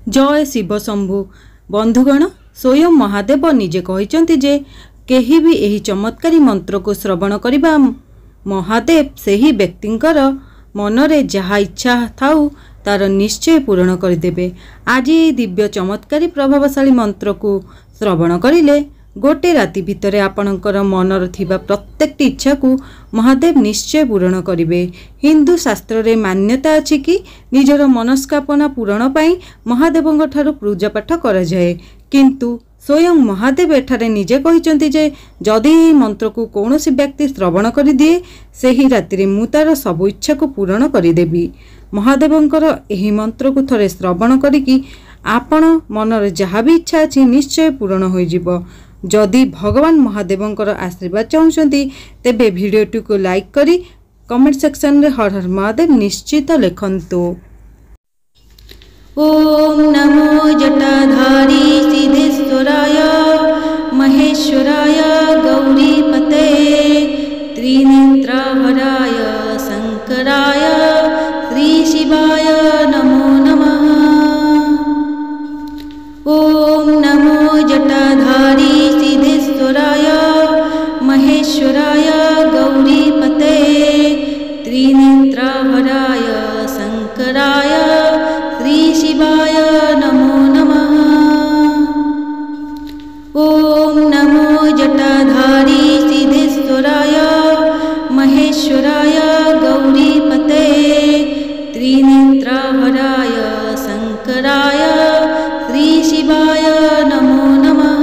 जय शिव शंभु। बंधुगण, स्वयं महादेव निजे कहते जे केही भी एही चमत्कारी मंत्र को श्रवण करिबा महादेव सही व्यक्तिंकर मनरे जहा इच्छा थाउ तार निश्चय पूरण करदेबे। आज ये दिव्य चमत्कारी प्रभावशाली मंत्र को श्रवण करिले गोटे राति भितरे आपणकर मनर थिबा प्रत्येक इच्छा को महादेव निश्चय पूरण करिवे। हिंदू शास्त्र रे मान्यता अछि कि निजर मनस्कामना पूरण पाई महादेवंग ठारू पूजा पाठ करा जाए, किंतु स्वयं महादेव एठारे निजे कहिचंती जे जदि एही मंत्र को कौनसी व्यक्ति श्रवण करि दिए सेही राति रे मु तार सब इच्छा को पूरण करिदेबी। महादेवंकर एही मंत्र को थरे श्रवण करिकी आपण मनर जहाँ भी इच्छा अछि निश्चय पूरण होई जिवो। जदि भगवान महादेवंकर आशीर्वाद चाहते तेबे भिडियोटी को लाइक करी कमेंट सेक्शन रे हर हर महादेव निश्चित लिखंतु। ओम नमो जटाधारी सिद्धेश्वराय महेश्वराय गौरीपते त्रिनेत्रहराय शंकराय श्री शिवाय नमो नमः। ओम नमो जटाधारी सिद्धेश्वराय महेश्वराय गौरीपते त्रिनेत्रहराय शंकराय श्री शिवाय नमो नमः। ओम नमो जटाधारी सिद्धेश्वराय महेश्वराय गौरीपते त्रिनेत्रहराय शंकराय श्री शिवाय नमो नमः।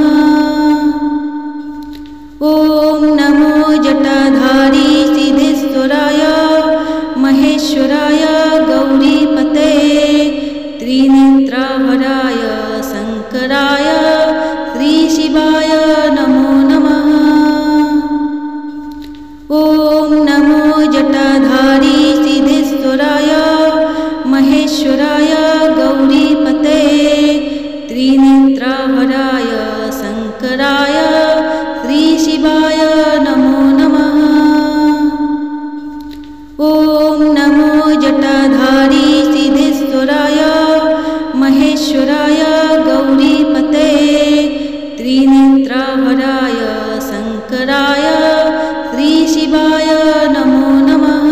ओम नमो जटाधारी सिद्धेश्वराय महेश्वराय गौरीपते त्रिनेत्रहराय शंकराय श्री शिवाय नमो नमः। ओम नमो जटाधारी सिद्धेश्वराय महेश्वराय गौरीपते त्रिनेत्रहराय शंकराय श्री शिवाय नमो नमः। ओम नमो जटाधारी सिद्धेश्वराय महेश्वराय गौरीपते त्रिनेत्रहराय शंकराय श्री शिवाय नमो नमः।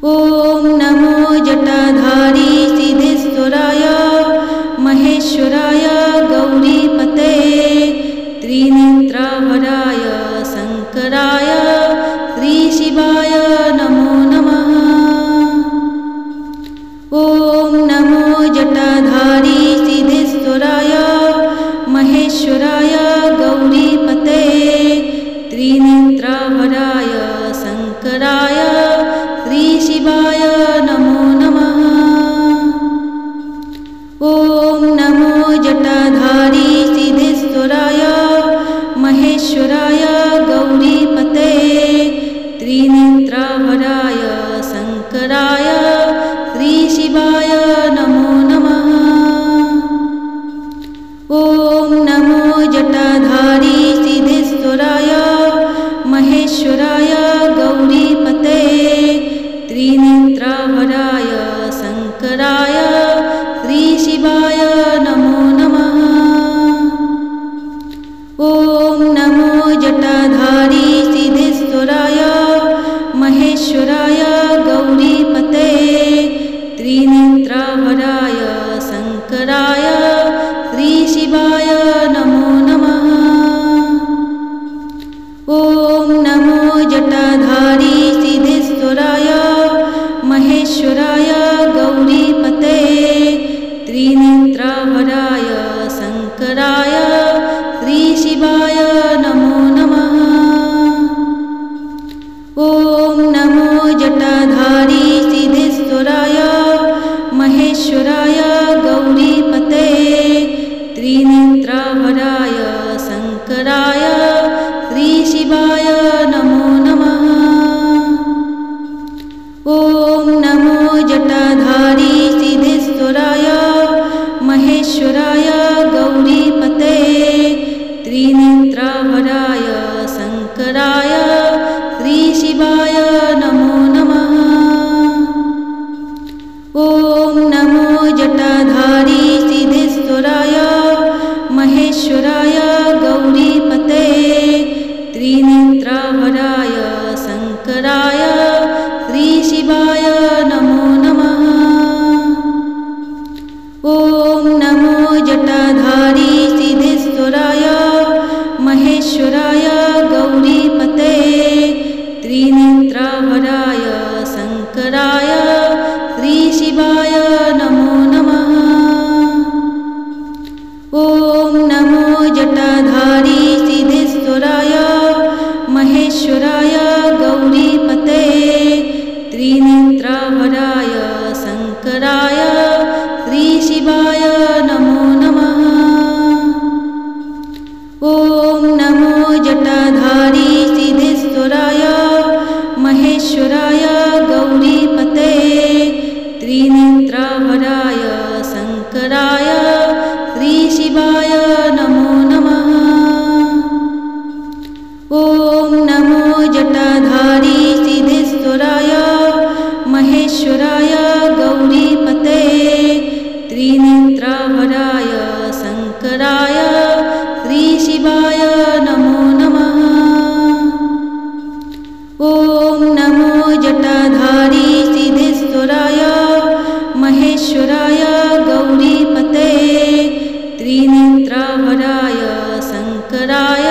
ओम नमो जटाधारी सिद्धेश्वराय महेश्वराय गौरीपते त्रिनेत्रहराय शंकराय श्री शिवाय नमो नमः। ओम नमो जटाधारी सिद्धेश्वराय महेश्वराय गौरीपते त्रिनेत्रहराय शंकराय श्री शिवाय नमो नमः। ओम नमो जटाधारी सिद्धेश्वराय महेश्वराय गौरीपते त्रिनेत्रहराय शंकराय श्री शिवाय नमो नमः। ओम नमो जटाधारी सिद्धेश्वराय महेश्वराय गौरीपते त्रिनेत्रहराय शंकराय श्री शिवाय नमो नमः। ओम नमो जटाधारी सिद्धेश्वराय महेश्वराय गौरीपते त्रिनेत्रहराय शंकराय श्री शिवाय नमो नमः। ओम नमो जटाधारी सिद्धेश्वराय महेश्वराय गौरीपते त्रिनेत्रहराय शंकराय श्री शिवाय नमो नमः। ओम नमो जटाधारी सिद्धेश्वराय महेश्वराय गौरीपते त्रिनेत्रहराय शंकराय श्री शिवाय नमो नमः। ओम नमो जटाधारी सिद्धेश्वराय महेश्वराय गौरीपते त्रिनेत्रहराय शंकराय श्री शिवाय नमो नमः। ओम नमो जटाधारी सिद्धेश्वराय महेश्वराय गौरीपते त्रिनेत्रहराय शङ्कराय श्रीशिवाय नमो नमः। ॐ नमो जटाधारी सिद्धेश्वराय महेश्वराय गौरीपते त्रिनेत्रहराय शङ्कराय श्रीशिवाय नमो नमः। ॐ नमो जटाधारी सिद्धेश्वराय महेश्वराय गौरीपते त्रिनेत्रहराय शङ्कराय श्रीशिवाय नमो नमः। ॐ नमो जटाधारी सिद्धेश्वराय महेश्वराय गौरीपते त्रिनेत्रहराय शङ्कराय श्रीशिवाय नमो नमः। ॐ नमो जटाधारी सिद्धेश्वराय महेश्वराय गौरीपते त्रिनेत्रहराय शङ्कराय श्रीशिवाय नमो नमः। ॐ नमो जटाधारी सिद्धेश्वराय महेश्वराय गौरीपते त्रिनेत्रहराय शङ्कराय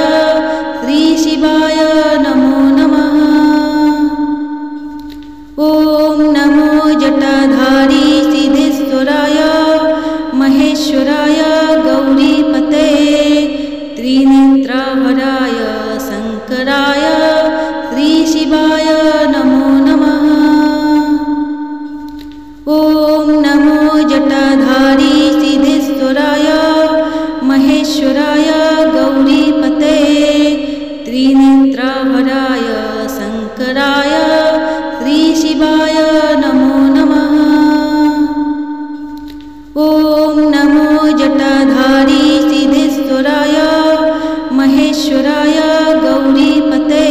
श्रीशिवाय नमो नमः। ॐ नमो जटाधारी सिद्धेश्वराय महेश्वराय गौरीपते त्रिनेत्रहराय शङ्कराय श्रीशिवाय नमो नमः। ॐ नमो जटाधारी सिद्धेश्वराय महेश्वराय गौरीपते त्रिनेत्रहराय शङ्कराय श्रीशिवाय नमो नमः। ॐ नमो जटाधारी सिद्धेश्वराय महेश्वराय गौरीपते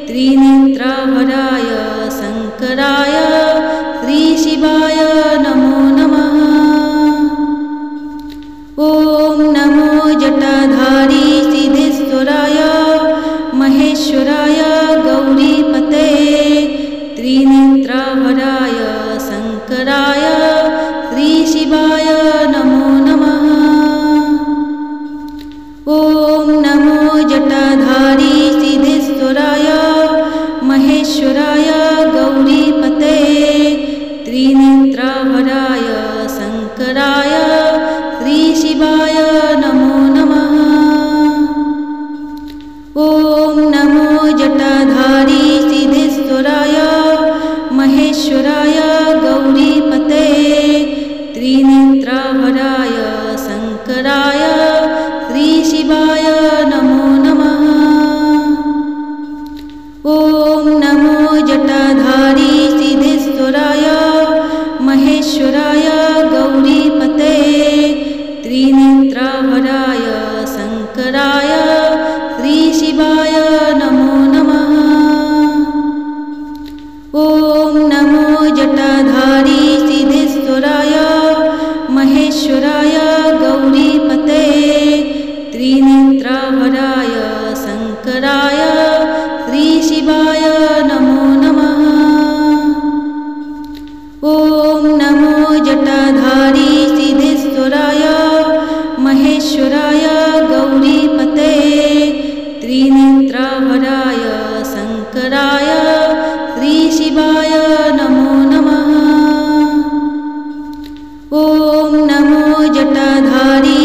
त्रिनेत्रहराय शङ्कराय श्रीशिवाय नमो नमः। ॐ नमो जटाधारी सिद्धेश्वराय महेश्वराय गौरीपते त्रिनेत्रहराय शङ्कराय श्रीशिवाय नमो नमः। ॐ नमो जटाधारी सिद्धेश्वराय महेश्वराय गौरीपते त्रिनेत्रहराय शङ्कराय श्रीशिवाय नमो नमः। ॐ नमो जटाधारी सिद्धेश्वराय महेश्वराय गौरीपते त्रिनेत्रहराय शङ्कराय श्रीशिवाय नमो नमः। ॐ नमो जटाधारी सिद्धेश्वराय महेश्वराय गौरीपते त्रिनेत्रहराय शङ्कराय श्रीशिवाय नमो नमः। ॐ नमो जटाधारी सिद्धेश्वराय महेश्वराय गौरीपते त्रिनेत्रहराय शङ्कराय श्रीशिवाय नमो नमः। ॐ नमो जटाधारी सिद्धेश्वराय महेश्वराय गौरीपते त्रिनेत्रहराय शङ्कराय श्रीशिवाय नमो नमः। ॐ नमो जटाधारी